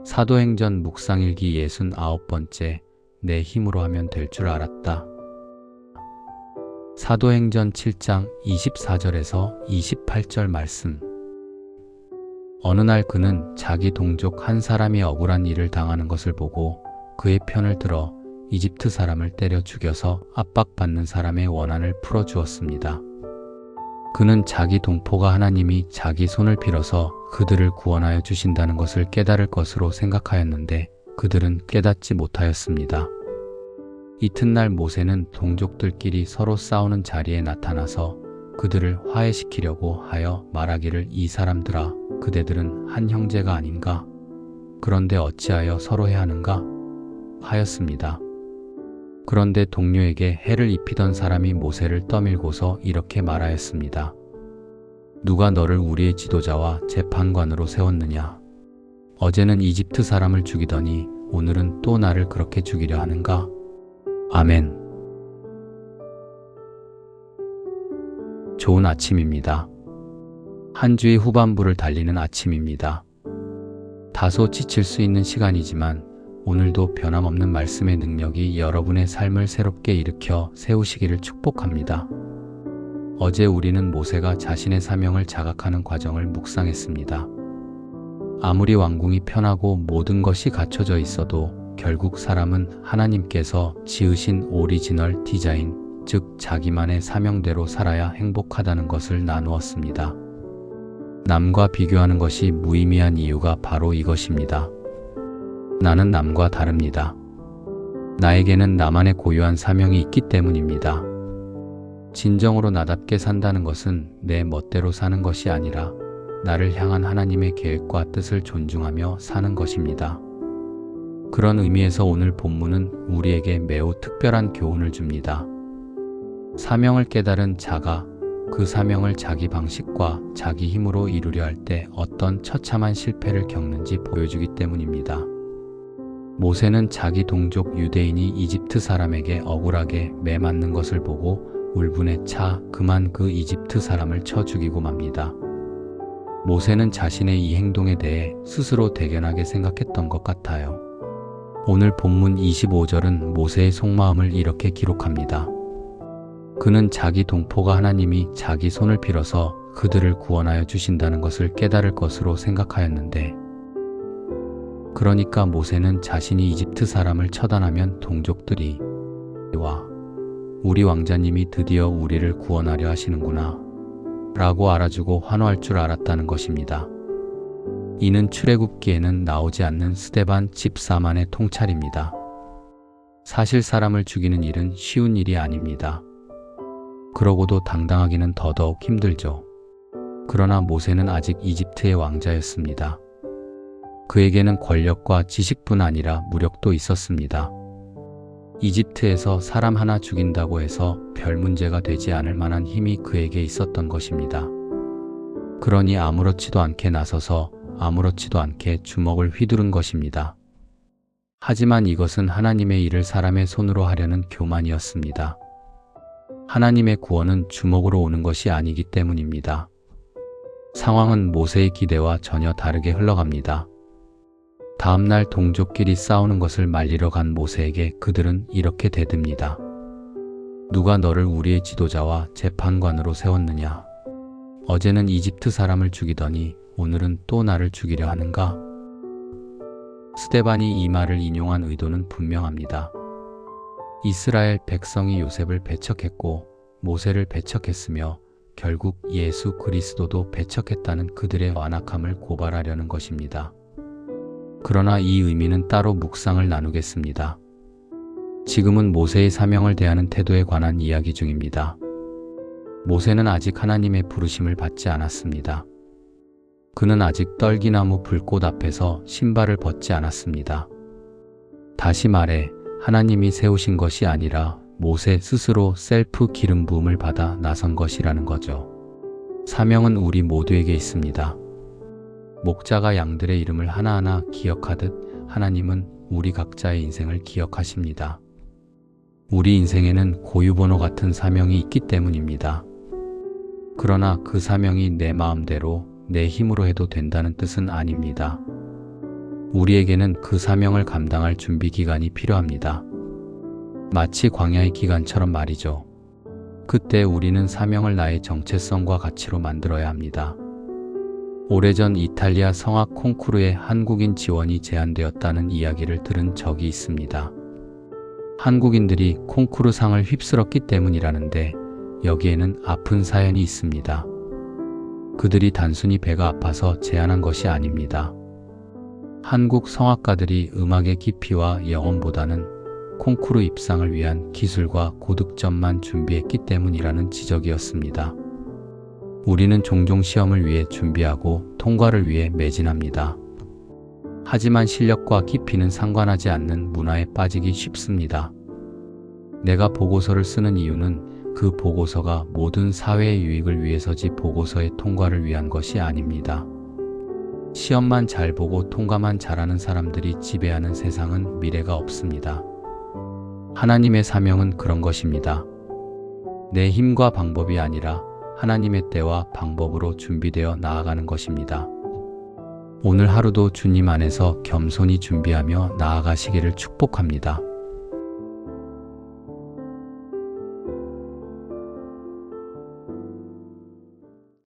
사도행전 묵상일기 69번째. 내 힘으로 하면 될 줄 알았다. 사도행전 7장 24절에서 28절 말씀. 어느 날 그는 자기 동족 한 사람이 억울한 일을 당하는 것을 보고 그의 편을 들어 이집트 사람을 때려 죽여서 압박받는 사람의 원한을 풀어주었습니다. 그는 자기 동포가 하나님이 자기 손을 빌어서 그들을 구원하여 주신다는 것을 깨달을 것으로 생각하였는데 그들은 깨닫지 못하였습니다. 이튿날 모세는 동족들끼리 서로 싸우는 자리에 나타나서 그들을 화해시키려고 하여 말하기를, 이 사람들아, 그대들은 한 형제가 아닌가? 그런데 어찌하여 서로 해하는가? 하였습니다. 그런데 동료에게 해를 입히던 사람이 모세를 떠밀고서 이렇게 말하였습니다. 누가 너를 우리의 지도자와 재판관으로 세웠느냐? 어제는 이집트 사람을 죽이더니 오늘은 또 나를 그렇게 죽이려 하는가? 아멘. 좋은 아침입니다. 한 주의 후반부를 달리는 아침입니다. 다소 지칠 수 있는 시간이지만 오늘도 변함없는 말씀의 능력이 여러분의 삶을 새롭게 일으켜 세우시기를 축복합니다. 어제 우리는 모세가 자신의 사명을 자각하는 과정을 묵상했습니다. 아무리 왕궁이 편하고 모든 것이 갖춰져 있어도 결국 사람은 하나님께서 지으신 오리지널 디자인, 즉 자기만의 사명대로 살아야 행복하다는 것을 나누었습니다. 남과 비교하는 것이 무의미한 이유가 바로 이것입니다. 나는 남과 다릅니다. 나에게는 나만의 고유한 사명이 있기 때문입니다. 진정으로 나답게 산다는 것은 내 멋대로 사는 것이 아니라 나를 향한 하나님의 계획과 뜻을 존중하며 사는 것입니다. 그런 의미에서 오늘 본문은 우리에게 매우 특별한 교훈을 줍니다. 사명을 깨달은 자가 그 사명을 자기 방식과 자기 힘으로 이루려 할 때 어떤 처참한 실패를 겪는지 보여주기 때문입니다. 모세는 자기 동족 유대인이 이집트 사람에게 억울하게 매맞는 것을 보고 울분에 차 그만 그 이집트 사람을 쳐 죽이고 맙니다. 모세는 자신의 이 행동에 대해 스스로 대견하게 생각했던 것 같아요. 오늘 본문 25절은 모세의 속마음을 이렇게 기록합니다. 그는 자기 동포가 하나님이 자기 손을 빌어서 그들을 구원하여 주신다는 것을 깨달을 것으로 생각하였는데, 그러니까 모세는 자신이 이집트 사람을 처단하면 동족들이 와, 우리 왕자님이 드디어 우리를 구원하려 하시는구나 라고 알아주고 환호할 줄 알았다는 것입니다. 이는 출애굽기에는 나오지 않는 스데반 집사만의 통찰입니다. 사실 사람을 죽이는 일은 쉬운 일이 아닙니다. 그러고도 당당하기는 더더욱 힘들죠. 그러나 모세는 아직 이집트의 왕자였습니다. 그에게는 권력과 지식뿐 아니라 무력도 있었습니다. 이집트에서 사람 하나 죽인다고 해서 별 문제가 되지 않을 만한 힘이 그에게 있었던 것입니다. 그러니 아무렇지도 않게 나서서 아무렇지도 않게 주먹을 휘두른 것입니다. 하지만 이것은 하나님의 일을 사람의 손으로 하려는 교만이었습니다. 하나님의 구원은 주먹으로 오는 것이 아니기 때문입니다. 상황은 모세의 기대와 전혀 다르게 흘러갑니다. 다음날 동족끼리 싸우는 것을 말리러 간 모세에게 그들은 이렇게 대듭니다. 누가 너를 우리의 지도자와 재판관으로 세웠느냐? 어제는 이집트 사람을 죽이더니 오늘은 또 나를 죽이려 하는가? 스데반이 이 말을 인용한 의도는 분명합니다. 이스라엘 백성이 요셉을 배척했고 모세를 배척했으며 결국 예수 그리스도도 배척했다는 그들의 완악함을 고발하려는 것입니다. 그러나 이 의미는 따로 묵상을 나누겠습니다. 지금은 모세의 사명을 대하는 태도에 관한 이야기 중입니다. 모세는 아직 하나님의 부르심을 받지 않았습니다. 그는 아직 떨기나무 불꽃 앞에서 신발을 벗지 않았습니다. 다시 말해 하나님이 세우신 것이 아니라 모세 스스로 셀프 기름 부음을 받아 나선 것이라는 거죠. 사명은 우리 모두에게 있습니다. 목자가 양들의 이름을 하나하나 기억하듯 하나님은 우리 각자의 인생을 기억하십니다. 우리 인생에는 고유번호 같은 사명이 있기 때문입니다. 그러나 그 사명이 내 마음대로 내 힘으로 해도 된다는 뜻은 아닙니다. 우리에게는 그 사명을 감당할 준비 기간이 필요합니다. 마치 광야의 기간처럼 말이죠. 그때 우리는 사명을 나의 정체성과 가치로 만들어야 합니다. 오래전 이탈리아 성악 콩쿠르에 한국인 지원이 제안되었다는 이야기를 들은 적이 있습니다. 한국인들이 콩쿠르 상을 휩쓸었기 때문이라는데 여기에는 아픈 사연이 있습니다. 그들이 단순히 배가 아파서 제안한 것이 아닙니다. 한국 성악가들이 음악의 깊이와 영혼보다는 콩쿠르 입상을 위한 기술과 고득점만 준비했기 때문이라는 지적이었습니다. 우리는 종종 시험을 위해 준비하고 통과를 위해 매진합니다. 하지만 실력과 깊이는 상관하지 않는 문화에 빠지기 쉽습니다. 내가 보고서를 쓰는 이유는 그 보고서가 모든 사회의 유익을 위해서지 보고서의 통과를 위한 것이 아닙니다. 시험만 잘 보고 통과만 잘하는 사람들이 지배하는 세상은 미래가 없습니다. 하나님의 사명은 그런 것입니다. 내 힘과 방법이 아니라 하나님의 때와 방법으로 준비되어 나아가는 것입니다. 오늘 하루도 주님 안에서 겸손히 준비하며 나아가시기를 축복합니다.